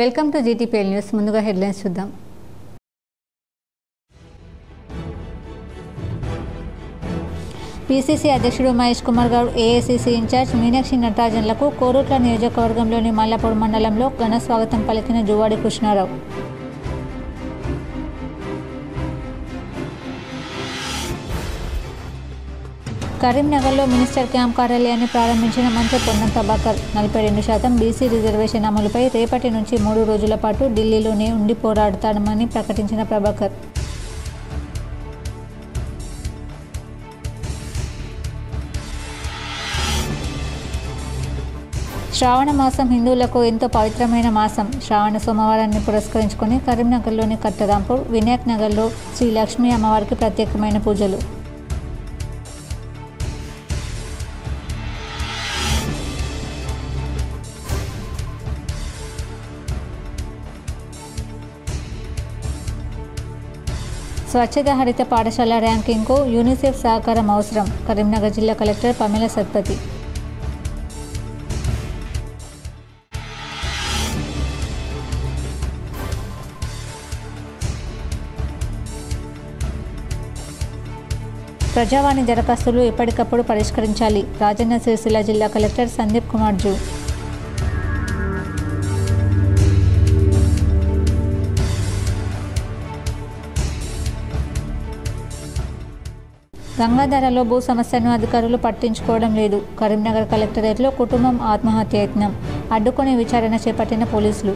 Welcome to GTPL news. ముందుగా headlines చూద్దాం. PCC అధ్యక్షుడు మహేష్ కుమార్ గౌడ్, ఏఐసీసీ ఇన్ఛార్జ్ మీనాక్షి నటరాజన్లకు కోరుట్ల నియోజకవర్గంలోని మల్లాపూర్ మండలంలో ఘన స్వాగతం పలికిన జువ్వాడి కృష్ణారావు. కరీంనగర్లో మినిస్టర్ క్యాంప్ కార్యాలయాన్ని ప్రారంభించిన మంత్రి పొన్నం ప్రభాకర్. 42% బీసీ రిజర్వేషన్ అమలుపై రేపటి నుంచి 3 రోజుల పాటు ఢిల్లీలోనే ఉండి పోరాడతామని ప్రకటించిన ప్రభాకర్. శ్రావణ మాసం హిందువులకు ఎంతో పవిత్రమైన మాసం. శ్రావణ సోమవారాన్ని పురస్కరించుకుని కరీంనగర్లోని కట్టరాంపూర్, వినాయక్ నగర్లో శ్రీ లక్ష్మీ అమ్మవారికి ప్రత్యేకమైన పూజలు. స్వచ్ఛత హరిత పాఠశాల ర్యాంకింగ్కు యూనిసెఫ్ సహకారం అవసరం. కరీంనగర్ జిల్లా కలెక్టర్ పమేల సత్పతి. ప్రజావాణి దరఖాస్తులు ఎప్పటికప్పుడు పరిష్కరించాలి. రాజన్న సిరిసిల్ల జిల్లా కలెక్టర్ సందీప్ కుమార్ జూ. గంగాధరలో భూ సమస్యను అధికారులు పట్టించుకోవడం లేదు. కరీంనగర్ కలెక్టరేట్లో కుటుంబం ఆత్మహత్య యత్నం అడ్డుకొని విచారణ చేపట్టిన పోలీసులు.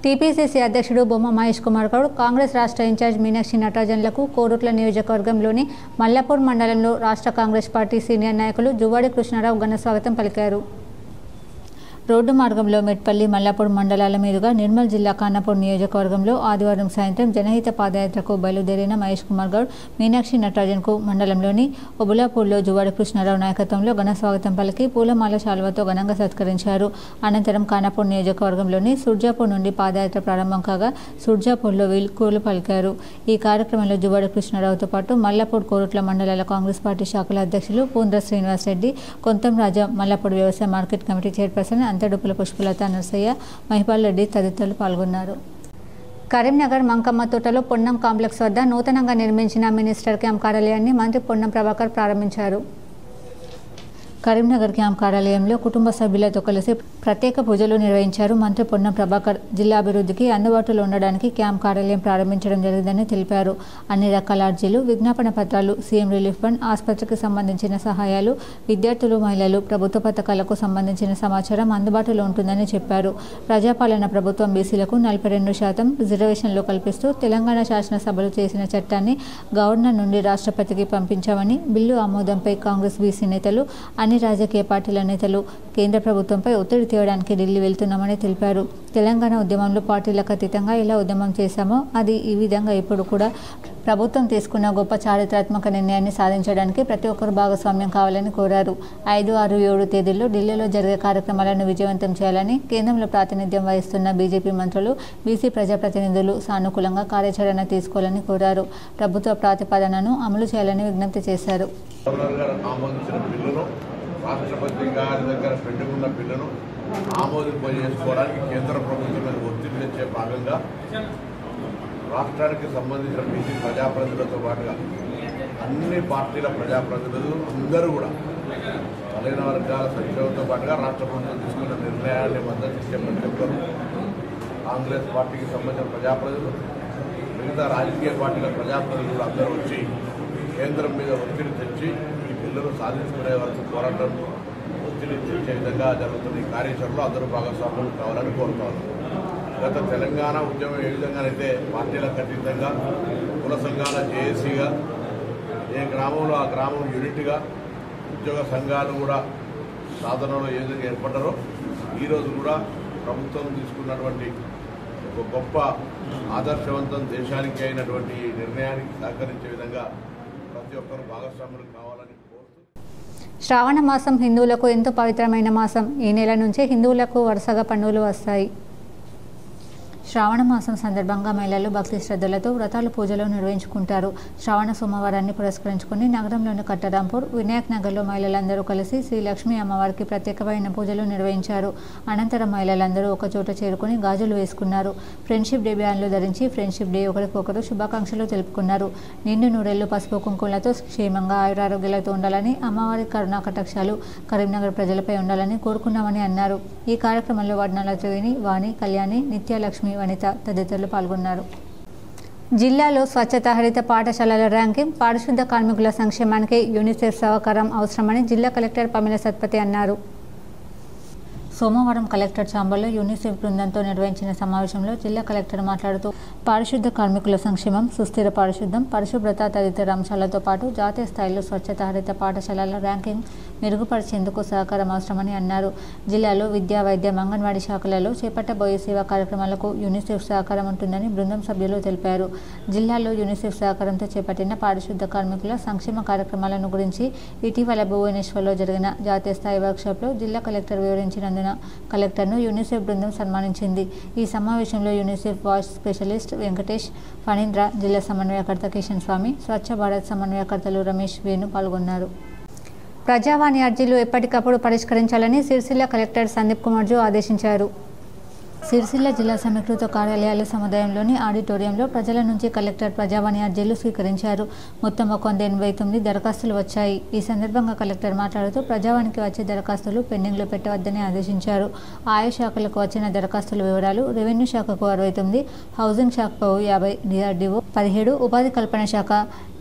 టీపీసీసీ అధ్యక్షుడు బొమ్మ మహేష్ కుమార్ గౌడ్, కాంగ్రెస్ రాష్ట్ర ఇన్ఛార్జ్ మీనాక్షి నటరాజన్లకు కోరుట్ల నియోజకవర్గంలోని మల్లాపూర్ మండలంలో రాష్ట్ర కాంగ్రెస్ పార్టీ సీనియర్ నాయకులు జువ్వాడి కృష్ణారావు ఘన స్వాగతం పలికారు. రోడ్డు మార్గంలో మెట్పల్లి, మల్లాపూర్ మండలాల మీదుగా నిర్మల్ జిల్లా ఖానాపూర్ నియోజకవర్గంలో ఆదివారం సాయంత్రం జనహిత పాదయాత్రకు బయలుదేరిన మహేష్ కుమార్ గౌడ్, మీనాక్షి నటరాజన్కు మండలంలోని ఒబులాపూర్లో జువ్వాడి కృష్ణారావు నాయకత్వంలో ఘన స్వాగతం పలికి పూలమాల శాలువతో ఘనంగా సత్కరించారు. అనంతరం ఖానాపూర్ నియోజకవర్గంలోని సుర్జాపూర్ నుండి పాదయాత్ర ప్రారంభం కాగా సుర్జాపూర్లో వీల్కోలు పలికారు. ఈ కార్యక్రమంలో జువ్వాడి కృష్ణారావుతో పాటు మల్లాపూర్, కోరుట్ల మండలాల కాంగ్రెస్ పార్టీ శాఖల అధ్యక్షులు పూంద్ర శ్రీనివాస్ రెడ్డి, కొంతం రాజా, మల్లాపూర్ వ్యవసాయ market committee chairperson Anthadupula Pushpalatha Narsaiah, Mahipal Reddy తదితరులు పాల్గొన్నారు. కరీంనగర్ మంకమ్మ తోటలో పొన్నం కాంప్లెక్స్ వద్ద నూతనంగా నిర్మించిన మినిస్టర్ క్యాంప్ కార్యాలయాన్ని మంత్రి పొన్నం ప్రభాకర్ ప్రారంభించారు. కరీంనగర్ క్యాంప్ కార్యాలయంలో కుటుంబ సభ్యులతో కలిసి ప్రత్యేక పూజలు నిర్వహించారు మంత్రి పొన్నం ప్రభాకర్. జిల్లా అభివృద్ధికి అందుబాటులో ఉండడానికి క్యాంప్ కార్యాలయం ప్రారంభించడం జరిగిందని తెలిపారు. అన్ని రకాల అర్జీలు, విజ్ఞాపన పత్రాలు, సీఎం రిలీఫ్ ఫండ్, ఆసుపత్రికి సంబంధించిన సహాయాలు, విద్యార్థులు, మహిళలు, ప్రభుత్వ పథకాలకు సంబంధించిన సమాచారం అందుబాటులో ఉంటుందని చెప్పారు. ప్రజాపాలన ప్రభుత్వం బీసీలకు 42% రిజర్వేషన్లు కల్పిస్తూ తెలంగాణ శాసనసభలో చేసిన చట్టాన్ని గవర్నర్ నుండి రాష్ట్రపతికి పంపించామని, బిల్లు ఆమోదంపై కాంగ్రెస్, బీసీ నేతలు, అన్ని రాజకీయ పార్టీల నేతలు కేంద్ర ప్రభుత్వంపై ఒత్తిడి తేవడానికి ఢిల్లీ వెళ్తున్నామని తెలిపారు. తెలంగాణ ఉద్యమంలో పార్టీలకు అతీతంగా ఎలా ఉద్యమం చేశామో అది ఈ విధంగా ఇప్పుడు కూడా ప్రభుత్వం తీసుకున్న గొప్ప చారిత్రాత్మక నిర్ణయాన్ని సాధించడానికి ప్రతి ఒక్కరు భాగస్వామ్యం కావాలని కోరారు. 5, 6, 7 తేదీల్లో ఢిల్లీలో జరిగే కార్యక్రమాలను విజయవంతం చేయాలని కేంద్రంలో ప్రాతినిధ్యం వహిస్తున్న బీజేపీ మంత్రులు, బీసీ ప్రజాప్రతినిధులు సానుకూలంగా కార్యాచరణ తీసుకోవాలని కోరారు. ప్రభుత్వ ప్రతిపాదనను అమలు చేయాలని విజ్ఞప్తి చేశారు. రాష్ట్రపతి గారి దగ్గర పెట్టుకున్న బిల్లును ఆమోదింపజేసుకోవడానికి కేంద్ర ప్రభుత్వం మీద ఒత్తిడి తెచ్చే భాగంగా రాష్ట్రానికి సంబంధించిన బీసీ ప్రజాప్రతినిధులతో పాటుగా అన్ని పార్టీల ప్రజాప్రతినిధులు అందరూ కూడా బలహీన వర్గాల సంక్షేమంతో పాటుగా రాష్ట్ర ప్రభుత్వం తీసుకున్న నిర్ణయాన్ని మద్దతిచ్చే ప్రతి ఒక్కరు కాంగ్రెస్ పార్టీకి సంబంధించిన ప్రజాప్రతినిధులు, మిగతా రాజకీయ పార్టీల ప్రజాప్రతినిధులు అందరూ వచ్చి కేంద్రం మీద ఒత్తిడి తెచ్చి బిల్లును సాధించుకునే వరకు పోరాటం ఒత్తిడి తెచ్చే విధంగా జరుగుతున్న ఈ కార్యాచరణలో అందరూ భాగస్వాములు కావాలని కోరుతారు. గత తెలంగాణ ఉద్యమం ఏ విధంగానైతే పార్టీలకు అతీతంగా కుల సంఘాల జేఏసీగా ఏ గ్రామంలో ఆ గ్రామం యూనిట్గా ఉద్యోగ సంఘాలు కూడా సాధనలో ఏ విధంగా ఏర్పడ్డారో ఈరోజు కూడా ప్రభుత్వం తీసుకున్నటువంటి ఒక గొప్ప ఆదర్శవంతం దేశానికి అయినటువంటి నిర్ణయానికి సహకరించే విధంగా ప్రతి ఒక్కరు భాగస్వాములు కావాలని కోరుతూ. శ్రావణ మాసం హిందువులకు ఎంతో పవిత్రమైన మాసం. ఈ నెల నుంచే హిందువులకు వరుసగా పండుగలు వస్తాయి. శ్రావణ మాసం సందర్భంగా మహిళలు భక్తి శ్రద్ధలతో వ్రతాలు పూజలు నిర్వహించుకుంటారు. శ్రావణ సోమవారాన్ని పురస్కరించుకుని నగరంలోని కట్టరాంపూర్, వినాయక్ నగర్లో మహిళలందరూ కలిసి శ్రీ లక్ష్మీ అమ్మవారికి ప్రత్యేకమైన పూజలు నిర్వహించారు. అనంతరం మహిళలందరూ ఒక చోట చేరుకుని గాజులు వేసుకున్నారు. ఫ్రెండ్షిప్ డే బ్యాన్లు ధరించి ఫ్రెండ్షిప్ డే ఒకరికొకరు శుభాకాంక్షలు తెలుపుకున్నారు. నిండు నూరెళ్లు పసుపు కుంకుమలతో క్షేమంగా ఆయురారోగ్యాలతో ఉండాలని, అమ్మవారి కరుణా కటాక్షాలు కరీంనగర్ ప్రజలపై ఉండాలని కోరుకున్నామని అన్నారు. ఈ కార్యక్రమంలో వడ్నాల త్రివేణి, వాణి, కళ్యాణి, నిత్యలక్ష్మి, వనిత తదితరులు పాల్గొన్నారు. జిల్లాలో స్వచ్ఛత హరిత పాఠశాలల ర్యాంకింగ్, పారిశుద్ధ కార్మికుల సంక్షేమానికి యూనిసెఫ్ సహకారం అవసరమని జిల్లా కలెక్టర్ పమిల సత్పతి అన్నారు. సోమవారం కలెక్టర్ ఛాంబర్లో యూనిసెఫ్ బృందంతో నిర్వహించిన సమావేశంలో జిల్లా కలెక్టర్ మాట్లాడుతూ పారిశుద్ధ కార్మికుల సంక్షేమం, సుస్థిర పారిశుద్ధం, పరిశుభ్రత తదితర అంశాలతో పాటు జాతీయ స్థాయిలో స్వచ్ఛత హరిత పాఠశాలల ర్యాంకింగ్ మెరుగుపరిచేందుకు సహకారం అవసరమని అన్నారు. జిల్లాలో విద్యా, వైద్యం, అంగన్వాడీ శాఖలలో చేపట్టబోయే సేవా కార్యక్రమాలకు యూనిసెఫ్ సహకారం ఉంటుందని బృందం సభ్యులు తెలిపారు. జిల్లాలో యూనిసెఫ్ సహకారంతో చేపట్టిన పారిశుద్ధ కార్మికుల సంక్షేమ కార్యక్రమాలను గురించి ఇటీవల భువనేశ్వర్లో జరిగిన జాతీయ స్థాయి వర్క్షాప్లో జిల్లా కలెక్టర్ వివరించినందున కలెక్టర్ను యూనిసెఫ్ బృందం సన్మానించింది. ఈ సమావేశంలో UNICEF voice specialist Venkatesh, Phanindra, జిల్లా సమన్వయకర్త కిషన్ స్వామి, స్వచ్ఛ భారత్ సమన్వయకర్తలు రమేష్, వేణు పాల్గొన్నారు. ప్రజావాణి అర్జీలు ఎప్పటికప్పుడు పరిష్కరించాలని సిరిసిల్ల కలెక్టర్ సందీప్ కుమార్ జో ఆదేశించారు. సిరిసిల్ల జిల్లా సమీకృత కార్యాలయాల సముదాయంలోని ఆడిటోరియంలో ప్రజల నుంచి కలెక్టర్ ప్రజావాణి అర్జీలు స్వీకరించారు. మొత్తం 189 దరఖాస్తులు వచ్చాయి. ఈ సందర్భంగా కలెక్టర్ మాట్లాడుతూ ప్రజావాణికి వచ్చే దరఖాస్తులు పెండింగ్లో పెట్టవద్దని ఆదేశించారు. ఆయా శాఖలకు వచ్చిన దరఖాస్తుల వివరాలు: రెవెన్యూ శాఖకు 69, హౌసింగ్ శాఖకు 50, డిఆర్డీఓ 17, ఉపాధి కల్పన శాఖ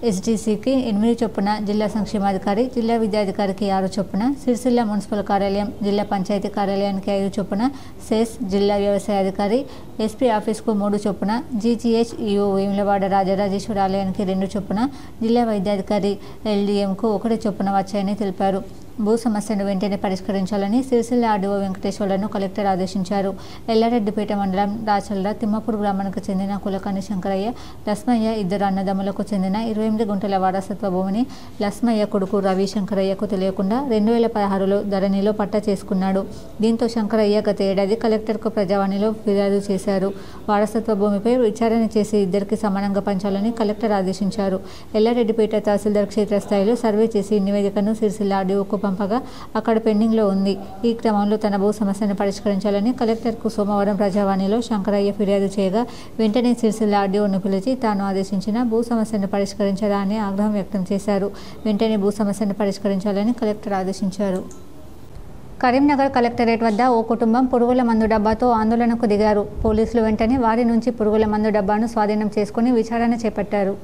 ఎస్డీసీకి 8 చొప్పున, జిల్లా సంక్షేమాధికారి, జిల్లా విద్యాధికారికి 6 చొప్పున, సిరిసిల్ల మున్సిపల్ కార్యాలయం, జిల్లా పంచాయతీ కార్యాలయానికి 5 చొప్పున, సెస్, జిల్లా వ్యవసాయ అధికారి, ఎస్పీ ఆఫీస్కు 3 చొప్పున, జీజీహెచ్ ఈఓ వేములవాడ రాజరాజేశ్వర ఆలయానికి 2 చొప్పున, జిల్లా వైద్యాధికారి ఎల్డీఎంకు 1 చొప్పున వచ్చాయని తెలిపారు. భూ సమస్యను వెంటనే పరిష్కరించాలని సిరిసిల్ల ఆర్డీఓ వెంకటేశ్వర్లను కలెక్టర్ ఆదేశించారు. ఎల్లారెడ్డిపేట మండలం రాచల్ల తిమ్మపూర్ గ్రామానికి చెందిన కులకాని శంకరయ్య, లస్మయ్య ఇద్దరు అన్నదమ్ములకు చెందిన 28 గుంటల వారసత్వ భూమిని లస్మయ్య కొడుకు రవి శంకరయ్యకు తెలియకుండా 2016లో ధరణిలో పట్టా చేసుకున్నాడు. దీంతో శంకరయ్య గత ఏడాది కలెక్టర్కు ప్రజావాణిలో ఫిర్యాదు చేశారు. వారసత్వ భూమిపై విచారణ చేసి ఇద్దరికి సమానంగా పంచాలని కలెక్టర్ ఆదేశించారు. ఎల్లారెడ్డిపేట తహసీల్దార్ క్షేత్రస్థాయిలో సర్వే చేసి నివేదికను సిరిసిల్ల ఆర్డీఓకు పంపగా అక్కడ పెండింగ్లో ఉంది. ఈ క్రమంలో తన భూ సమస్యను పరిష్కరించాలని కలెక్టర్కు సోమవారం ప్రజావాణిలో శంకరయ్య ఫిర్యాదు చేయగా వెంటనే సిరిసిల్ల ఆర్డీఓను పిలిచి తాను ఆదేశించిన భూ సమస్యను పరిష్కరించారా అని ఆగ్రహం వ్యక్తం చేశారు. వెంటనే భూ సమస్యను పరిష్కరించాలని కలెక్టర్ ఆదేశించారు. కరీంనగర్ కలెక్టరేట్ వద్ద ఓ కుటుంబం పురుగుల మందు డబ్బాతో ఆందోళనకు దిగారు. పోలీసులు వెంటనే వారి నుంచి పురుగుల మందు డబ్బాను స్వాధీనం చేసుకుని విచారణ చేపట్టారు.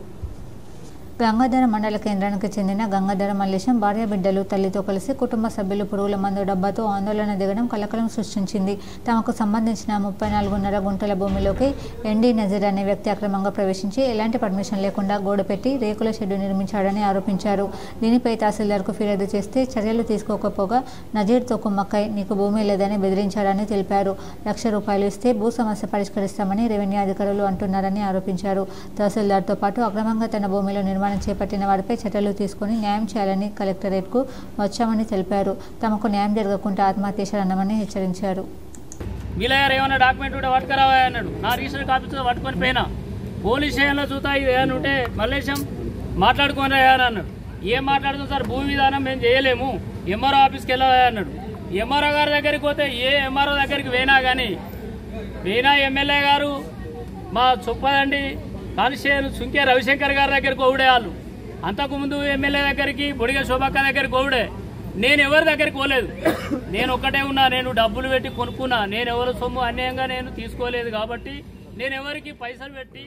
గంగాధర మండల కేంద్రానికి చెందిన గంగాధర మల్లేశం భార్య బిడ్డలు తల్లితో కలిసి కుటుంబ సభ్యులు పురుగుల మందు డబ్బాతో ఆందోళన దిగడం కలకలం సృష్టించింది. తమకు సంబంధించిన 34.5 గుంటల భూమిలోకి ఎన్డీ నజీర్ అనే వ్యక్తి అక్రమంగా ప్రవేశించి ఎలాంటి పర్మిషన్ లేకుండా గోడ పెట్టి రేకుల షెడ్డు నిర్మించాడని ఆరోపించారు. దీనిపై తహసీల్దార్కు ఫిర్యాదు చేస్తే చర్యలు తీసుకోకపోగా నజీర్తో కుమ్మక్కై నీకు భూమి లేదని బెదిరించాడని తెలిపారు. ₹1,00,000 ఇస్తే భూ సమస్య పరిష్కరిస్తామని రెవెన్యూ అధికారులు అంటున్నారని ఆరోపించారు. తహసీల్దార్తో పాటు అక్రమంగా తన భూమిలో చేపట్టిన వారిపై చర్యలు తీసుకుని న్యాయం చేయాలని కలెక్టరేట్కు వచ్చామని తెలిపారు. తమకు న్యాయం జరగకుండా ఆత్మహత్య చేశారన్నామని హెచ్చరించారు. వీలయ్యారు ఏమన్నా డాక్యుమెంట్ కూడా పట్టుకురావా అన్నాడు. నా రిజిస్టర్ కాపీతో పట్టుకొని పోయినా పోలీస్ స్టేషన్లో చూతా ఇది ఏమైనా ఉంటే మల్లేశం మాట్లాడుకొని రాయని అన్నాడు. ఏం మాట్లాడుతుంది సార్, భూ విధానం మేము చేయలేము, ఎంఆర్ఓ ఆఫీస్కి వెళ్ళవా అన్నాడు. ఎంఆర్ఓ గారి దగ్గరికి పోతే ఏ ఎంఆర్ఓ దగ్గరికి పోయినా కానీ ఎమ్మెల్యే గారు మా చొప్పదండి కానిస్టేబుల్ సుంకే రవిశంకర్ గారి దగ్గరికి ఓడే వాళ్ళు, అంతకుముందు ఎమ్మెల్యే దగ్గరికి బొడిగ శోభక్క దగ్గరికి ఓడే. నేను ఎవరి దగ్గరికి పోలేదు, నేను ఒక్కటే ఉన్నా. నేను డబ్బులు పెట్టి కొనుక్కున్నా, నేను ఎవరి సొమ్ము అన్యాయంగా నేను తీసుకోలేదు కాబట్టి నేను ఎవరికి పైసలు పెట్టి.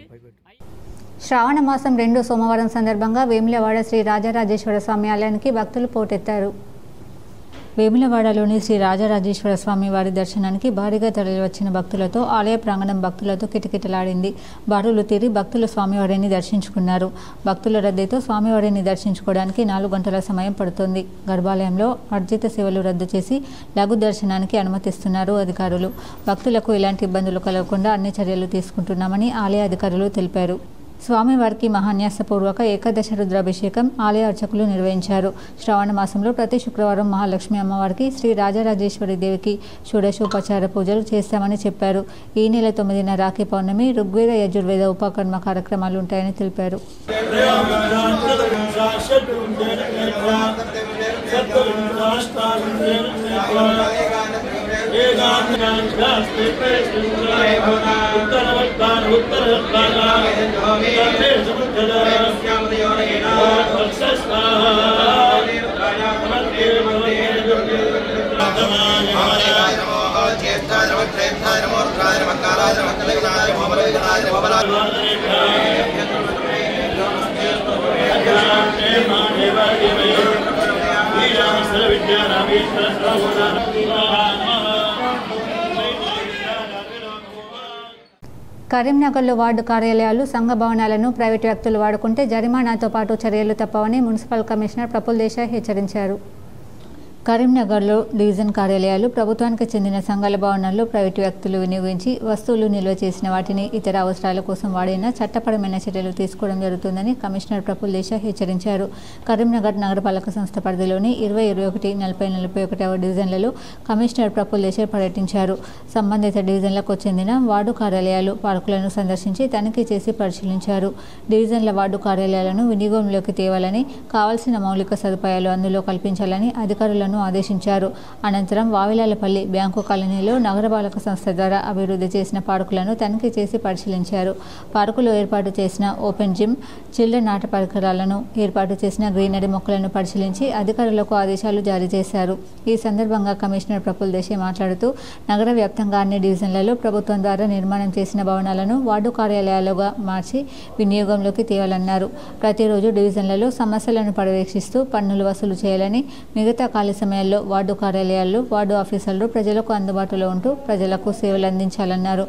శ్రావణ మాసం 2వ సోమవారం సందర్భంగా వేములవాడ శ్రీ రాజరాజేశ్వర స్వామి ఆలయానికి భక్తులు పోటెత్తారు. వేములవాడలోని శ్రీ రాజరాజేశ్వర స్వామి వారి దర్శనానికి భారీగా తరలివచ్చిన భక్తులతో ఆలయ ప్రాంగణం భక్తులతో కిటకిటలాడింది. బారులు తీరి భక్తులు స్వామివారిని దర్శించుకున్నారు. భక్తుల రద్దీతో స్వామివారిని దర్శించుకోవడానికి 4 గంటల సమయం పడుతుంది. గర్భాలయంలో అర్జిత సేవలు రద్దు చేసి లఘు దర్శనానికి అనుమతిస్తున్నారు అధికారులు. భక్తులకు ఎలాంటి ఇబ్బందులు కలగకుండా అన్ని చర్యలు తీసుకుంటున్నామని ఆలయ అధికారులు తెలిపారు. స్వామివారికి మహాన్యాసపూర్వక ఏకాదశ రుద్రాభిషేకం ఆలయ అర్చకులు నిర్వహించారు. శ్రావణ మాసంలో ప్రతి శుక్రవారం మహాలక్ష్మి అమ్మవారికి శ్రీ రాజరాజేశ్వరి దేవికి షోడశోపచార పూజలు చేస్తామని చెప్పారు. ఈ నెల 9న రాఖీ పౌర్ణమి, ఋగ్వేద యజుర్వేద ఉపకర్మ కార్యక్రమాలు ఉంటాయని తెలిపారు. కరీంనగర్లో వార్డు కార్యాలయాలు, సంఘ భవనాలను ప్రైవేటు వ్యక్తులు వాడుకుంటే జరిమానాతో పాటు చర్యలు తప్పవని మున్సిపల్ కమిషనర్ ప్రఫుల్ దేశాయ్ హెచ్చరించారు. కరీంనగర్లో డివిజన్ కార్యాలయాలు, ప్రభుత్వానికి చెందిన సంఘాల భవనాల్లో ప్రైవేటు వ్యక్తులు వినియోగించి వస్తువులు నిల్వ చేసిన వాటిని ఇతర అవసరాల కోసం వాడిన చట్టపరమైన చర్యలు తీసుకోవడం జరుగుతుందని కమిషనర్ ప్రఫుల్ దేశాయ్ హెచ్చరించారు. కరీంనగర్ నగరపాలక సంస్థ పరిధిలోని 20, 21, 40, 41వ డివిజన్లలో కమిషనర్ ప్రఫుల్ దేశాయ్ పర్యటించారు. సంబంధిత డివిజన్లకు చెందిన వార్డు కార్యాలయాలు, పార్కులను సందర్శించి తనిఖీ చేసి పరిశీలించారు. డివిజన్ల వార్డు కార్యాలయాలను వినియోగంలోకి తేవాలని, కావాల్సిన మౌలిక సదుపాయాలు అందులో కల్పించాలని అధికారులను ఆదేశించారు. అనంతరం వావిలాలపల్లి బ్యాంకు కాలనీలో నగరపాలక సంస్థ ద్వారా అభివృద్ధి చేసిన పార్కులను తనిఖీ చేసి పరిశీలించారు. పార్కులో ఏర్పాటు చేసిన ఓపెన్ జిమ్, చిల్డ్రన్ ఆట పరికరాలను, ఏర్పాటు చేసిన గ్రీనరీ మొక్కలను పరిశీలించి అధికారులకు ఆదేశాలు జారీ చేశారు. ఈ సందర్భంగా కమిషనర్ ప్రఫుల్ దేశాయ్ మాట్లాడుతూ నగర వ్యాప్తంగా అన్ని డివిజన్లలో ప్రభుత్వం ద్వారా నిర్మాణం చేసిన భవనాలను వార్డు కార్యాలయాలుగా మార్చి వినియోగంలోకి తేవాలన్నారు. ప్రతిరోజు డివిజన్లలో సమస్యలను పర్యవేక్షిస్తూ పన్నులు వసూలు చేయాలని, మిగతా ఖాళీ సమయాల్లో వార్డు కార్యాలయాల్లో వార్డు ఆఫీసర్లు ప్రజలకు అందుబాటులో ఉంటూ ప్రజలకు సేవలు అందించాలన్నారు.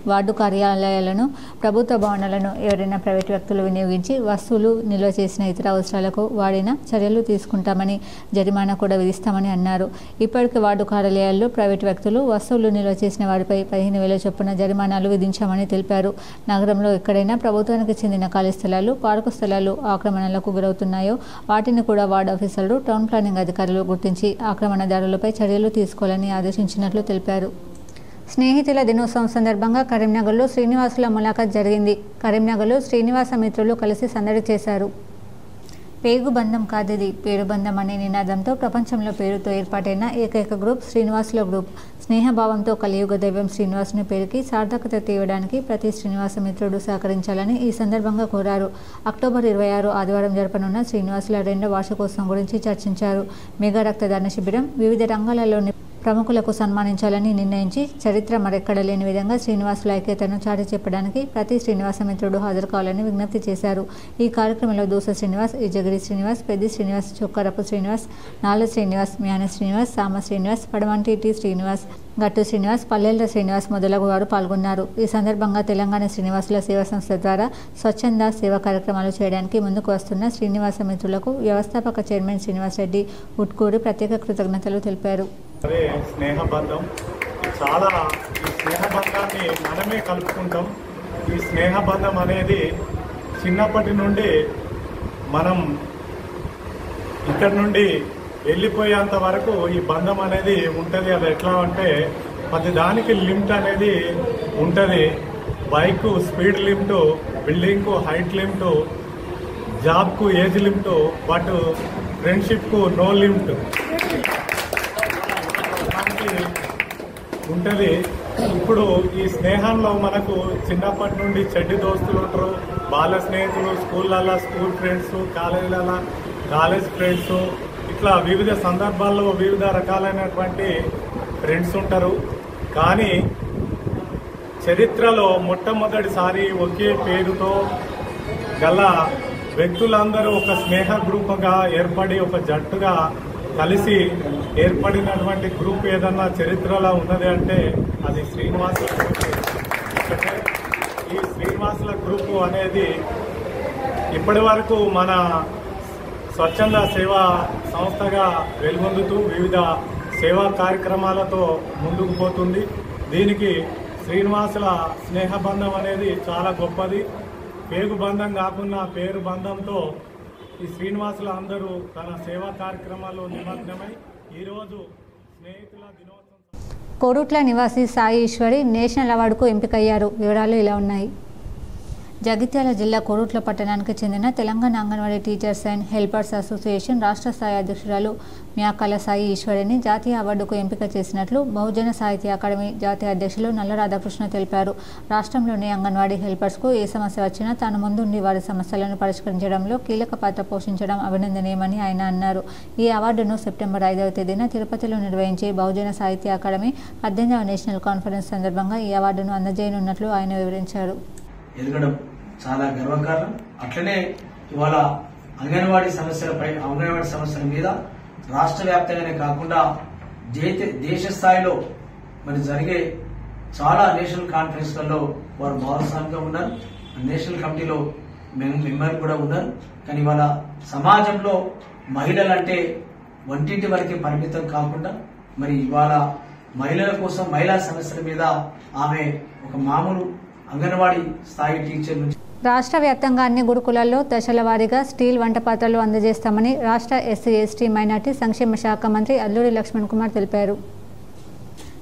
వార్డు కార్యాలయాలను, ప్రభుత్వ భవనాలను ఎవరైనా ప్రైవేటు వ్యక్తులు వినియోగించి వస్తువులు నిల్వ చేసిన ఇతర అవసరాలకు వాడిన చర్యలు తీసుకుంటామని, జరిమానా కూడా విధిస్తామని అన్నారు. ఇప్పటికే వార్డు కార్యాలయాల్లో ప్రైవేటు వ్యక్తులు వస్తువులు నిల్వ చేసిన వారిపై 15,000 చొప్పున జరిమానాలు విధించామని తెలిపారు. నగరంలో ఎక్కడైనా ప్రభుత్వానికి చెందిన ఖాళీ స్థలాలు, పార్కు స్థలాలు ఆక్రమణలకు గురవుతున్నాయో వాటిని కూడా వార్డు ఆఫీసర్లు, టౌన్ ప్లానింగ్ అధికారులు గుర్తించి ఆక్రమణదారులపై చర్యలు తీసుకోవాలని ఆదేశించినట్లు తెలిపారు. స్నేహితుల దినోత్సవం సందర్భంగా కరీంనగర్లో శ్రీనివాసుల ములాఖాత్ జరిగింది. కరీంనగర్లో శ్రీనివాస మిత్రులు కలిసి సందడి చేశారు. పేగు బంధం కాదిది, పేరు బంధం అనే నినాదంతో ప్రపంచంలో పేరుతో ఏర్పాటైన ఏకైక గ్రూప్ శ్రీనివాసుల గ్రూప్. స్నేహభావంతో కలియుగ దైవం శ్రీనివాసుని పేరుకి సార్థకత తేవడానికి ప్రతి శ్రీనివాస మిత్రుడు సహకరించాలని ఈ సందర్భంగా కోరారు. అక్టోబర్ 26 ఆదివారం జరపనున్న శ్రీనివాసుల 2వ వార్షికోత్సవం గురించి చర్చించారు. మెగా రక్తదాన శిబిరం, వివిధ రంగాలలోని ప్రముఖులకు సన్మానించాలని నిర్ణయించి చరిత్ర మరెక్కడ లేని విధంగా శ్రీనివాసుల ఐక్యతను చాటి చెప్పడానికి ప్రతి శ్రీనివాస మిత్రుడు హాజరు కావాలని విజ్ఞప్తి చేశారు. ఈ కార్యక్రమంలో దూస శ్రీనివాస్, ఇజగిరి శ్రీనివాస్, పెద్ది శ్రీనివాస్, చొక్కరపు శ్రీనివాస్, నాల శ్రీనివాస్, మ్యాన శ్రీనివాస్, సామ శ్రీనివాస్, పడమంటి టి శ్రీనివాస్, గట్టు శ్రీనివాస్, పల్లెల శ్రీనివాస్ మొదలగు వారు పాల్గొన్నారు. ఈ సందర్భంగా తెలంగాణ శ్రీనివాసుల సేవా సంస్థ ద్వారా స్వచ్ఛంద సేవా కార్యక్రమాలు చేయడానికి ముందుకు వస్తున్న శ్రీనివాస మిత్రులకు వ్యవస్థాపక చైర్మన్ శ్రీనివాస్ రెడ్డి ఉట్కూరి ప్రత్యేక కృతజ్ఞతలు తెలిపారు. అదే స్నేహబంధం, చాలా ఈ స్నేహబంధాన్ని మనమే కలుపుకుంటాం. ఈ స్నేహబంధం అనేది చిన్నప్పటి నుండి మనం ఇక్కడి నుండి వెళ్ళిపోయేంత వరకు ఈ బంధం అనేది ఉంటుంది. అది ఎట్లా అంటే ప్రతి దానికి లిమిట్ అనేది ఉంటుంది. బైక్ స్పీడ్ లిమిట్, బిల్డింగ్కు హైట్ లిమిట్, జాబ్కు ఏజ్ లిమిట్, బట్ ఫ్రెండ్షిప్కు నో లిమిట్ ఉంటుంది. ఇప్పుడు ఈ స్నేహంలో మనకు చిన్నప్పటి నుండి చెడ్డి దోస్తులు ఉంటారు, బాల స్నేహితులు, స్కూళ్ళల్లో స్కూల్ ఫ్రెండ్స్, కాలేజీలలో కాలేజ్ ఫ్రెండ్స్, ఇట్లా వివిధ సందర్భాల్లో వివిధ రకాలైనటువంటి ఫ్రెండ్స్ ఉంటారు. కానీ చరిత్రలో మొట్టమొదటిసారి ఒకే పేరుతో గల వ్యక్తులందరూ ఒక స్నేహ గ్రూపుగా ఏర్పడి ఒక జట్టుగా కలిసి ఏర్పడినటువంటి గ్రూప్ ఏదన్నా చరిత్రలో ఉన్నది అంటే అది శ్రీనివాసుల గ్రూప్. ఈ శ్రీనివాసుల గ్రూప్ అనేది ఇప్పటి వరకు మన స్వచ్ఛంద సేవా సంస్థగా వెలుగొందుతూ వివిధ సేవా కార్యక్రమాలతో ముందుకు పోతుంది. దీనికి శ్రీనివాసుల స్నేహబంధం అనేది చాలా గొప్పది. పేగు బంధం కాకుండా పేరు బంధంతో ఈ శ్రీనివాసులు అందరూ తన సేవా కార్యక్రమాల్లో నిమగ్నమై ఈరోజు స్నేహితుల దినోత్సవం. కోరుట్ల నివాసి సాయి ఈశ్వరి నేషనల్ అవార్డుకు ఎంపికయ్యారు. వివరాలు ఇలా ఉన్నాయి. జగిత్యాల జిల్లా కోరుట్ల పట్టణానికి చెందిన Telangana anganwadi teachers and helpers association రాష్ట్ర స్థాయి అధ్యక్షురాలు మ్యాకాల సాయి ఈశ్వరిని జాతీయ అవార్డుకు ఎంపిక చేసినట్లు బహుజన సాహిత్య అకాడమీ జాతీయ అధ్యక్షులు నల్ల రాధాకృష్ణ తెలిపారు. రాష్ట్రంలోని అంగన్వాడీ హెల్పర్స్కు ఏ సమస్య వచ్చినా తాను ముందుండి వారి సమస్యలను పరిష్కరించడంలో కీలక పాత్ర పోషించడం అభినందనీయమని ఆయన అన్నారు. ఈ అవార్డును సెప్టెంబర్ 5వ తేదీన తిరుపతిలో నిర్వహించే బహుజన సాహిత్య అకాడమీ 18వ నేషనల్ కాన్ఫరెన్స్ సందర్భంగా ఈ అవార్డును అందజేయనున్నట్లు ఆయన వివరించారు. చాలా గర్వకారణం. అట్లనే ఇవాళ అంగన్వాడీ సమస్యల మీద రాష్ట్ర వ్యాప్తంగానే కాకుండా దేశ స్థాయిలో మరి జరిగే చాలా నేషనల్ కాన్ఫరెన్స్లలో వారు భాగస్వామిగా ఉన్నారు. నేషనల్ కమిటీలో మెంబర్ కూడా ఉన్నారు. కానీ ఇవాళ సమాజంలో మహిళలంటే వంటింటి వరకే పరిమితం కాకుండా మరి ఇవాళ మహిళల కోసం మహిళా సమస్యల మీద ఆమె ఒక మామూలు అంగన్వాడీ స్థాయి టీచర్ నుంచి రాష్ట్ర వ్యాప్తంగా అన్ని గురుకులాల్లో దశల వారీగా స్టీల్ వంట పాత్రలు అందజేస్తామని రాష్ట్ర ఎస్సీ ఎస్టీ మైనార్టీ సంక్షేమ శాఖ మంత్రి అల్లూరి లక్ష్మణ్ కుమార్ తెలిపారు.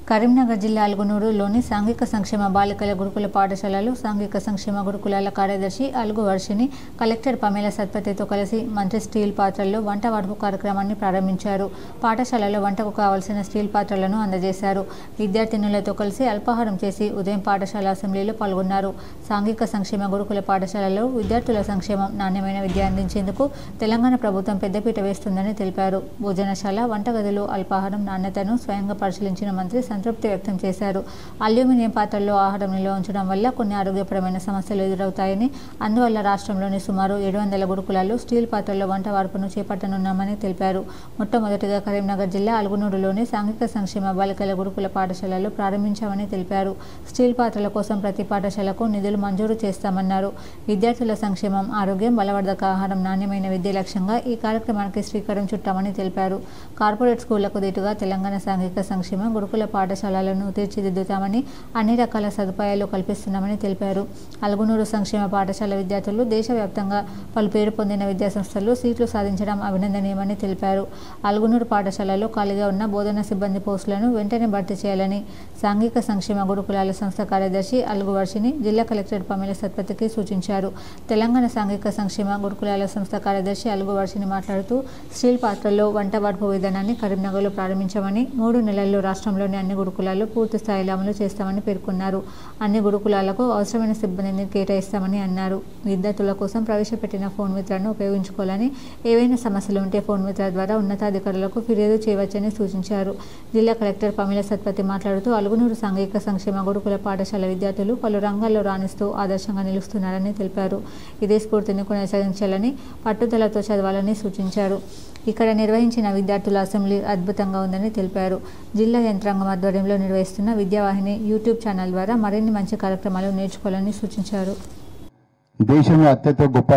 కరీంనగర్ జిల్లా అల్గునూరులోని సాంఘిక సంక్షేమ బాలికల గురుకుల పాఠశాలలు సాంఘిక సంక్షేమ గురుకులాల కార్యదర్శి అల్గు వర్షిని కలెక్టర్ పమేల సత్పతితో కలిసి మంత్రి స్టీల్ పాత్రల్లో వంట వార్పు కార్యక్రమాన్ని ప్రారంభించారు. పాఠశాలలో వంటకు కావలసిన స్టీల్ పాత్రలను అందజేశారు. విద్యార్థినులతో కలిసి అల్పాహారం చేసి ఉదయం పాఠశాల అసెంబ్లీలో పాల్గొన్నారు. సాంఘిక సంక్షేమ గురుకుల పాఠశాలలో విద్యార్థుల సంక్షేమం నాణ్యమైన విద్య అందించేందుకు తెలంగాణ ప్రభుత్వం పెద్దపీట వేస్తుందని తెలిపారు. భోజనశాల వంటగదులు అల్పాహారం నాణ్యతను స్వయంగా పరిశీలించిన మంత్రి సంతృప్తి వ్యక్తం చేశారు. అల్యూమినియం పాత్రల్లో ఆహారం నిల్వ ఉంచడం వల్ల కొన్ని ఆరోగ్యపరమైన సమస్యలు ఎదురవుతాయని, అందువల్ల రాష్ట్రంలోని సుమారు 700 గురుకులాల్లో స్టీల్ పాత్రల్లో వంట వార్పును చేపట్టనున్నామని తెలిపారు. మొట్టమొదటిగా కరీంనగర్ జిల్లా అల్గునూరులోని సాంఘిక సంక్షేమ బాలికల గురుకుల పాఠశాలలో ప్రారంభించామని తెలిపారు. స్టీల్ పాత్రల కోసం ప్రతి పాఠశాలకు నిధులు మంజూరు చేస్తామన్నారు. విద్యార్థుల సంక్షేమం, ఆరోగ్యం, బలవర్ధక ఆహారం, నాణ్యమైన విద్య లక్ష్యంగా ఈ కార్యక్రమానికి శ్రీకారం చుట్టామని తెలిపారు. కార్పొరేట్ స్కూళ్లకు దీటుగా తెలంగాణ సాంఘిక సంక్షేమ గురుకుల పాఠశాలలను తీర్చిదిద్దుతామని, అన్ని రకాల సదుపాయాలు కల్పిస్తున్నామని తెలిపారు. అల్గునూరు సంక్షేమ పాఠశాల విద్యార్థులు దేశవ్యాప్తంగా పలు పేరు పొందిన విద్యాసంస్థలు సీట్లు సాధించడం అభినందనీయమని తెలిపారు. అల్గునూరు పాఠశాలలో ఖాళీగా ఉన్న బోధనా సిబ్బంది పోస్టులను వెంటనే భర్తీ చేయాలని సాంఘిక సంక్షేమ గురుకులాల సంస్థ కార్యదర్శి అల్గు వర్షిని జిల్లా కలెక్టర్ పమేల సత్పతికి సూచించారు. తెలంగాణ సాంఘిక సంక్షేమ గురుకులాల సంస్థ కార్యదర్శి అల్గు వర్షిని మాట్లాడుతూ స్టీల్ పాత్రల్లో వంట వార్పు విధానాన్ని కరీంనగర్లో ప్రారంభించామని, 3 నెలల్లో రాష్ట్రంలోని అన్ని గురుకులాల్లో పూర్తి స్థాయిలో అమలు చేస్తామని పేర్కొన్నారు. అన్ని గురుకులాలకు అవసరమైన సిబ్బందిని కేటాయిస్తామని అన్నారు. విద్యార్థుల కోసం ప్రవేశపెట్టిన ఫోన్ మిత్రను ఉపయోగించుకోవాలని, ఏవైనా సమస్యలు ఉంటే ఫోన్ మిత్ర ద్వారా ఉన్నతాధికారులకు ఫిర్యాదు చేయవచ్చని సూచించారు. జిల్లా కలెక్టర్ పమేల సత్పతి మాట్లాడుతూ అల్గునూరు సాంఘిక సంక్షేమ గురుకుల పాఠశాల విద్యార్థులు పలు రంగాల్లో రాణిస్తూ ఆదర్శంగా నిలుస్తున్నారని తెలిపారు. ఇదే స్ఫూర్తిని కొనసాగించాలని, పట్టుదలతో చదవాలని సూచించారు. ఇక్కడ నిర్వహించిన విద్యార్థుల అసెంబ్లీ అద్భుతంగా ఉందని తెలిపారు. జిల్లా యంత్రాంగం ఆధ్వర్యంలో నిర్వహిస్తున్న విద్యావాహిని యూట్యూబ్ ఛానల్ ద్వారా మరిన్ని మంచి కార్యక్రమాలు నేర్చుకోవాలని సూచించారు. దేశంలో అత్యంత గొప్ప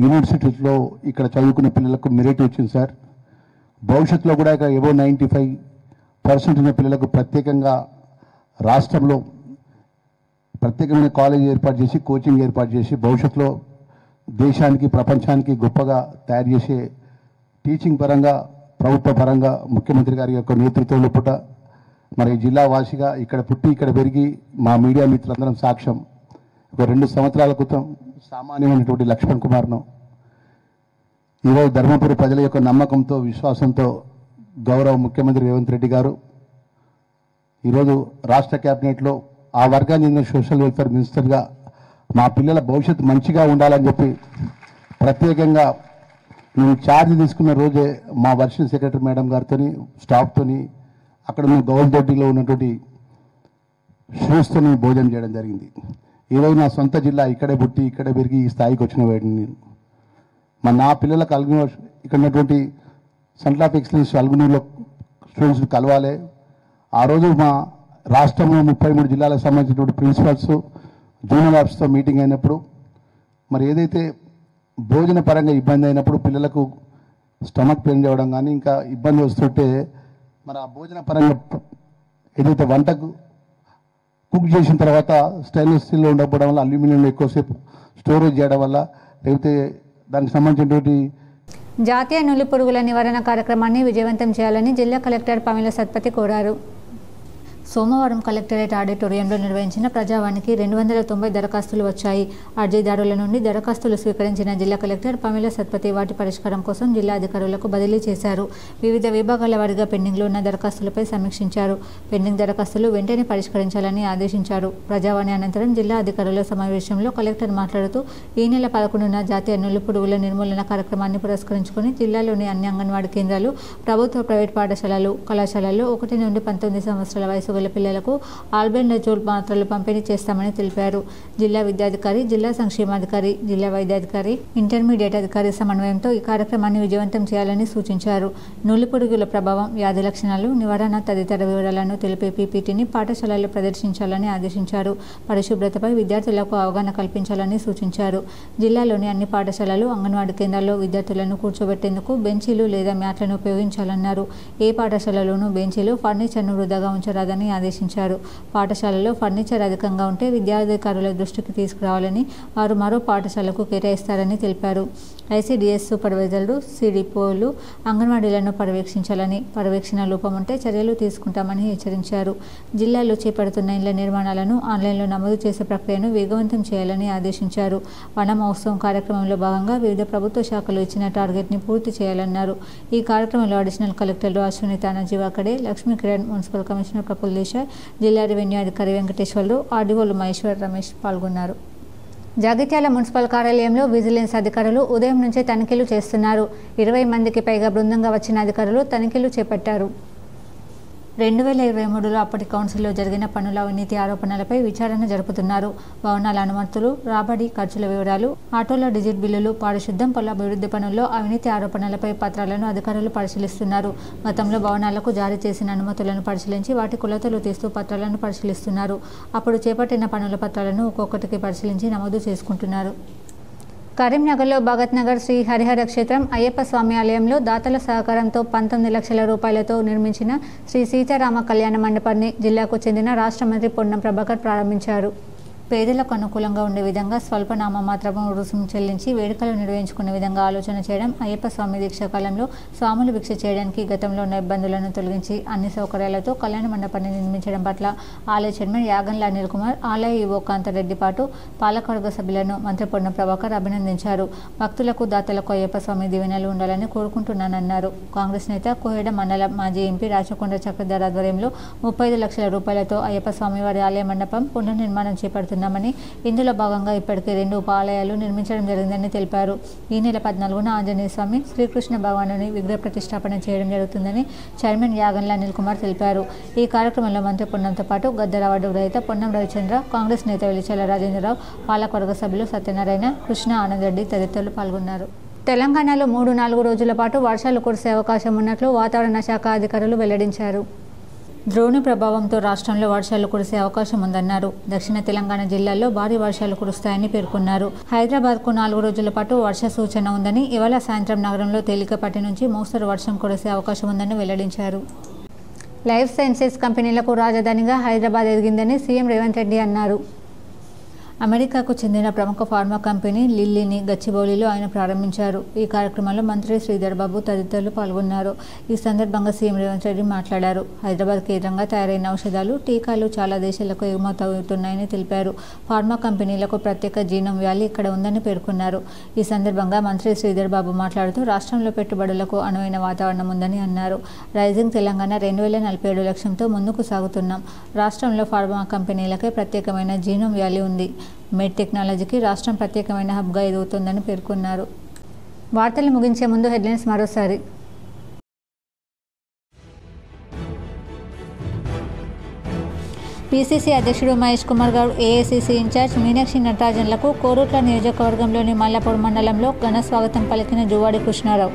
యూనివర్సిటీస్లో ఇక్కడ చదువుకునే పిల్లలకు మెరిట్ వచ్చింది సార్. భవిష్యత్తులో కూడా ఇక్కడ ఏవో 95% ఉన్న పిల్లలకు ప్రత్యేకంగా రాష్ట్రంలో ప్రత్యేకమైన కాలేజ్ ఏర్పాటు చేసి, కోచింగ్ ఏర్పాటు చేసి భవిష్యత్తులో దేశానికి, ప్రపంచానికి గొప్పగా తయారు చేసే టీచింగ్ పరంగా, ప్రభుత్వ పరంగా ముఖ్యమంత్రి గారి యొక్క నేతృత్వంలో పుట్ట మరి జిల్లా వాసిగా ఇక్కడ పుట్టి ఇక్కడ పెరిగి మా మీడియా మిత్రులందరం సాక్ష్యం. ఒక 2 సంవత్సరాల క్రితం సామాన్యమైనటువంటి లక్ష్మణ్ కుమార్ను ఈరోజు ధర్మపురి ప్రజల యొక్క నమ్మకంతో, విశ్వాసంతో గౌరవ ముఖ్యమంత్రి రేవంత్ రెడ్డి గారు ఈరోజు రాష్ట్ర క్యాబినెట్లో ఆ వర్గానికి చెందిన సోషల్ వెల్ఫేర్ మినిస్టర్గా మా పిల్లల భవిష్యత్తు మంచిగా ఉండాలని చెప్పి ప్రత్యేకంగా నేను ఛార్జ్ తీసుకున్న రోజే మా వర్షిల్ సెక్రటరీ మేడం గారితో స్టాఫ్తో అక్కడ ఉన్న గౌల్దొడ్డిలో ఉన్నటువంటి షూస్తో భోజనం చేయడం జరిగింది. ఈరోజు నా సొంత జిల్లా, ఇక్కడే పుట్టి ఇక్కడే పెరిగి ఈ స్థాయికి వచ్చిన వాడిని నేను. నా పిల్లలకు అల్గునూరు ఇక్కడ ఉన్నటువంటి సెంటర్ ఆఫ్ ఎక్సలెన్స్ అల్గునూరులో స్టూడెంట్స్ని కలవాలి. ఆ రోజు మా రాష్ట్రంలో 33 జిల్లాలకు సంబంధించినటువంటి ప్రిన్సిపల్స్, జూనియర్ ఆఫీస్తో మీటింగ్ అయినప్పుడు మరి ఏదైతే భోజన పరంగా ఇబ్బంది అయినప్పుడు పిల్లలకు స్టమక్ పెయిన్ చేయడం కానీ ఇంకా ఇబ్బంది వస్తుంటే మరి ఆ భోజన పరంగా ఏదైతే వంటకు కుక్ చేసిన తర్వాత స్టెయిన్లెస్ స్టీల్లో ఉండకపోవడం వల్ల అల్యూమినియంలో ఎక్కువసేపు స్టోరేజ్ చేయడం వల్ల, లేకపోతే దానికి సంబంధించినటువంటి జాతీయ నులి పురుగుల నివారణ కార్యక్రమాన్ని విజయవంతం చేయాలని జిల్లా కలెక్టర్ పమిల సత్పతి కోరారు. సోమవారం కలెక్టరేట్ ఆడిటోరియంలో నిర్వహించిన ప్రజావాణికి 290 దరఖాస్తులు వచ్చాయి. అర్జీదారుల నుండి దరఖాస్తులు స్వీకరించిన జిల్లా కలెక్టర్ పమిల సత్పతి వాటి పరిష్కారం కోసం జిల్లా అధికారులకు బదిలీ చేశారు. వివిధ విభాగాల వారీగా పెండింగ్లో ఉన్న దరఖాస్తులపై సమీక్షించారు. పెండింగ్ దరఖాస్తులు వెంటనే పరిష్కరించాలని ఆదేశించారు. ప్రజావాణి అనంతరం జిల్లా అధికారుల సమావేశంలో కలెక్టర్ మాట్లాడుతూ ఈ నెల 11న జాతీయ నులి పురుగుల నిర్మూలన కార్యక్రమాన్ని పురస్కరించుకుని జిల్లాలోని అన్ని అంగన్వాడీ కేంద్రాలు, ప్రభుత్వ, ప్రైవేట్ పాఠశాలలు, కళాశాలల్లో 1 నుండి 19 సంవత్సరాల వయసు పిల్లలకు ఆల్బెండజోల్ మాత్రలు పంపిణీ చేస్తామని తెలిపారు. జిల్లా విద్యాధికారి, జిల్లా సంక్షేమాధికారి, జిల్లా వైద్యాధికారి, ఇంటర్మీడియట్ అధికారి సమన్వయంతో ఈ కార్యక్రమాన్ని విజయవంతం చేయాలని సూచించారు. నులిపురుగుల ప్రభావం, వ్యాధి లక్షణాలు, నివారణ తదితర వివరాలను తెలిపే పీపీటీని పాఠశాలల్లో ప్రదర్శించాలని ఆదేశించారు. పరిశుభ్రతపై విద్యార్థులకు అవగాహన కల్పించాలని సూచించారు. జిల్లాలోని అన్ని పాఠశాలలు, అంగన్వాడీ కేంద్రాల్లో విద్యార్థులను కూర్చోబెట్టేందుకు బెంచీలు లేదా మ్యాట్లను ఉపయోగించాలన్నారు. ఏ పాఠశాలలోనూ బెంచీలు, ఫర్నిచర్ను వృధాగా ఉంచరాదని ఆదేశించారు. పాఠశాలలో ఫర్నిచర్ అధికంగా ఉంటే విద్యాధికారుల దృష్టికి తీసుకురావాలని, వారు మరో పాఠశాలకు కేటాయిస్తారని తెలిపారు. ఐసీడీఎస్ సూపర్వైజర్లు, సిడిపోలు అంగన్వాడీలను పర్యవేక్షించాలని, పర్యవేక్షణ లోపం ఉంటే చర్యలు తీసుకుంటామని హెచ్చరించారు. జిల్లాలో చేపడుతున్న ఇళ్ల నిర్మాణాలను ఆన్లైన్లో నమోదు చేసే ప్రక్రియను వేగవంతం చేయాలని ఆదేశించారు. వన మహోత్సవం కార్యక్రమంలో భాగంగా వివిధ ప్రభుత్వ శాఖలు ఇచ్చిన టార్గెట్ని పూర్తి చేయాలన్నారు. ఈ కార్యక్రమంలో అడిషనల్ కలెక్టర్లు అశ్విని తానాజీవాకడే, లక్ష్మీ కిరణ్, మున్సిపల్ కమిషనర్ ప్రఫుల్ దేశాయ్, జిల్లా రెవెన్యూ అధికారి వెంకటేశ్వర్లు, ఆర్డీఓలు మహేశ్వర్, రమేష్ పాల్గొన్నారు. జగిత్యాల మున్సిపల్ కార్యాలయంలో విజిలెన్స్ అధికారులు ఉదయం నుంచే తనిఖీలు చేస్తున్నారు. 20 మందికి పైగా బృందంగా వచ్చిన అధికారులు తనిఖీలు చేపట్టారు. 2023లో అప్పటి కౌన్సిల్లో జరిగిన పనుల అవినీతి ఆరోపణలపై విచారణ జరుపుతున్నారు. భవనాల అనుమతులు, రాబడి, ఖర్చుల వివరాలు, ఆటోల డిజిట్ బిల్లులు, పారిశుద్ధ్యం, పలు అభివృద్ధి పనుల్లో అవినీతి ఆరోపణలపై పత్రాలను అధికారులు పరిశీలిస్తున్నారు. గతంలో భవనాలకు జారీ చేసిన అనుమతులను పరిశీలించి వాటి కొలతలు తీస్తూ పత్రాలను పరిశీలిస్తున్నారు. అప్పుడు చేపట్టిన పనుల పత్రాలను ఒక్కొక్కటికి పరిశీలించి నమోదు చేసుకుంటున్నారు. కరీంనగర్లో భగత్ నగర్ శ్రీ హరిహర క్షేత్రం అయ్యప్ప స్వామి ఆలయంలో దాతల సహకారంతో 19 లక్షల రూపాయలతో నిర్మించిన శ్రీ సీతారామ కళ్యాణ మండపాన్ని జిల్లాకు చెందిన రాష్ట్ర మంత్రి పొన్నం ప్రభాకర్ ప్రారంభించారు. పేదలకు అనుకూలంగా ఉండే విధంగా స్వల్ప నామమాత్రపు రుసుము చెల్లించి వేడుకలు నిర్వహించుకునే విధంగా ఆలోచన చేయడం, అయ్యప్ప స్వామి దీక్ష కాలంలో స్వాములు భిక్ష చేయడానికి గతంలో ఉన్న ఇబ్బందులను తొలగించి అన్ని సౌకర్యాలతో కళ్యాణ మండపాన్ని నిర్మించడం పట్ల ఆలయ చైర్మన్ యాగండ్ల అనిల్ కుమార్, ఆలయ ఈవో కాంతారెడ్డి పాటు పాలకవర్గ సభ్యులను మంత్రి పొన్నం ప్రభాకర్ అభినందించారు. భక్తులకు, దాతలకు అయ్యప్ప స్వామి దీవెనలు ఉండాలని కోరుకుంటున్నానన్నారు. కాంగ్రెస్ నేత కోహెడ మండలం మాజీ ఎంపీ రాచకొండ చక్రధర్ ఆధ్వర్యంలో 35 లక్షల రూపాయలతో అయ్యప్ప స్వామివారి ఆలయ మండపం పునర్నిర్మాణం చేపడుతుంది. ఇందులో భాగంగా ఇప్పటికే 2 ఉప ఆలయాలు నిర్మించడం జరిగిందని తెలిపారు. ఈ నెల 14న ఆంజనేయ స్వామి, శ్రీకృష్ణ భగవానుని విగ్రహ ప్రతిష్టాపన చేయడం జరుగుతుందని చైర్మన్ యాగండ్ల అనిల్ కుమార్ తెలిపారు. ఈ కార్యక్రమంలో మంత్రి పొన్నంతో పాటు గద్దరవార్డు రహిత పొన్నం రవిచంద్ర, కాంగ్రెస్ నేత వెలిచాల రాజేంద్రరావు, పాలకవర్గ సభ్యులు సత్యనారాయణ, కృష్ణ, ఆనందరెడ్డి తదితరులు పాల్గొన్నారు. తెలంగాణలో 3-4 రోజుల పాటు వర్షాలు కురిసే అవకాశం ఉన్నట్లు వాతావరణ శాఖ అధికారులు వెల్లడించారు. ద్రోణి ప్రభావంతో రాష్ట్రంలో వర్షాలు కురిసే అవకాశం ఉందన్నారు. దక్షిణ తెలంగాణ జిల్లాల్లో భారీ వర్షాలు కురుస్తాయని పేర్కొన్నారు. హైదరాబాద్కు 4 రోజుల పాటు వర్ష సూచన ఉందని, ఇవాళ సాయంత్రం నగరంలో తేలికపాటి నుంచి మోస్తరు వర్షం కురిసే అవకాశం ఉందని వెల్లడించారు. లైఫ్ సైన్సెస్ కంపెనీలకు రాజధానిగా హైదరాబాద్ ఎదిగిందని సీఎం రేవంత్ రెడ్డి అన్నారు. అమెరికాకు చెందిన ప్రముఖ ఫార్మా కంపెనీ లిల్లీని గచ్చిబౌలిలో ఆయన ప్రారంభించారు. ఈ కార్యక్రమంలో మంత్రి శ్రీధర్ బాబు తదితరులు పాల్గొన్నారు. ఈ సందర్భంగా సీఎం రేవంత్ రెడ్డి మాట్లాడారు. హైదరాబాద్ కేంద్రంగా తయారైన ఔషధాలు, టీకాలు చాలా దేశాలకు ఎగుమతవుతున్నాయని తెలిపారు. ఫార్మా కంపెనీలకు ప్రత్యేక జీనోమ్ వ్యాలీ ఇక్కడ ఉందని పేర్కొన్నారు. ఈ సందర్భంగా మంత్రి శ్రీధర్ బాబు మాట్లాడుతూ రాష్ట్రంలో పెట్టుబడులకు అనువైన వాతావరణం ఉందని అన్నారు. రైజింగ్ తెలంగాణ 2047 లక్ష్యంతో ముందుకు సాగుతున్నాం. రాష్ట్రంలో ఫార్మా కంపెనీలకే ప్రత్యేకమైన జీనోమ్ వ్యాలీ ఉంది. మెడ్ టెక్నాలజీకి రాష్ట్రం ప్రత్యేకమైన హబ్గా ఎదుగుతుందని పేర్కొన్నారు. వార్తలు ముగించే ముందు హెడ్లైన్స్ మరోసారి. పీసీసీ అధ్యక్షుడు మహేష్ కుమార్ గౌడ్, ఏఐసీసీ ఇన్ఛార్జ్ మీనాక్షి నటరాజన్లకు కోరుట్ల నియోజకవర్గంలోని మల్లాపూర్ మండలంలో ఘన స్వాగతం పలికిన జువాడి కృష్ణారావు.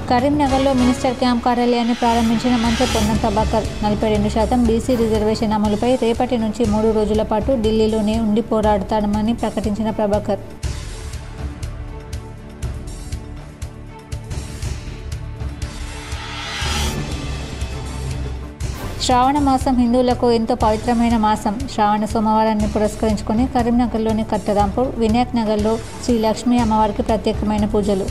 కరీంనగర్లో మినిస్టర్ క్యాంప్ కార్యాలయాన్ని ప్రారంభించిన మంత్రి పొన్నం ప్రభాకర్. 42% బీసీ రిజర్వేషన్ అమలుపై రేపటి నుంచి 3 రోజుల పాటు ఢిల్లీలోనే ఉండి పోరాడతామని ప్రకటించిన ప్రభాకర్. శ్రావణ మాసం హిందువులకు ఎంతో పవిత్రమైన మాసం. శ్రావణ సోమవారాన్ని పురస్కరించుకొని కరీంనగర్లోని కట్టరాంపూర్, వినాయక్ నగర్లో శ్రీ లక్ష్మీ అమ్మవారికి ప్రత్యేకమైన పూజలు.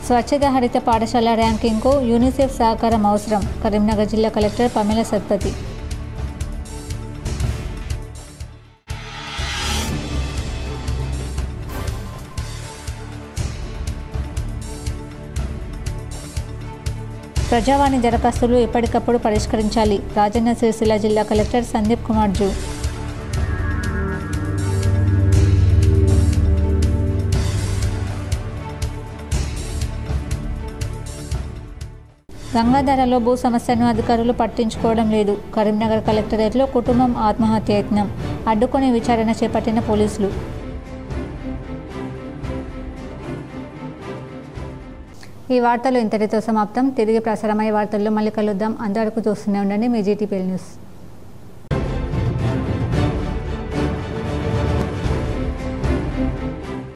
స్వచ్ఛత హరిత పాఠశాల ర్యాంకింగ్కు యూనిసెఫ్ సహకారం అవసరం. కరీంనగర్ జిల్లా కలెక్టర్ పమేల సత్పతి. ప్రజావాణి దరఖాస్తులు ఎప్పటికప్పుడు పరిష్కరించాలి. రాజన్న సిరిసిల్ల జిల్లా కలెక్టర్ సందీప్ కుమార్ జూ. గంగాధరలో భూ సమస్యను అధికారులు పట్టించుకోవడం లేదు. కరీంనగర్ కలెక్టరేట్లో కుటుంబం ఆత్మహత్య యత్నం అడ్డుకుని విచారణ చేపట్టిన పోలీసులు. ఈ వార్తలు ఇంతటితో సమాప్తం. తిరిగి ప్రసారమయ్యే వార్తల్లో మళ్ళీ కలుద్దాం. అంతవరకు చూస్తూనే ఉండండి మీ జీటీపీ న్యూస్.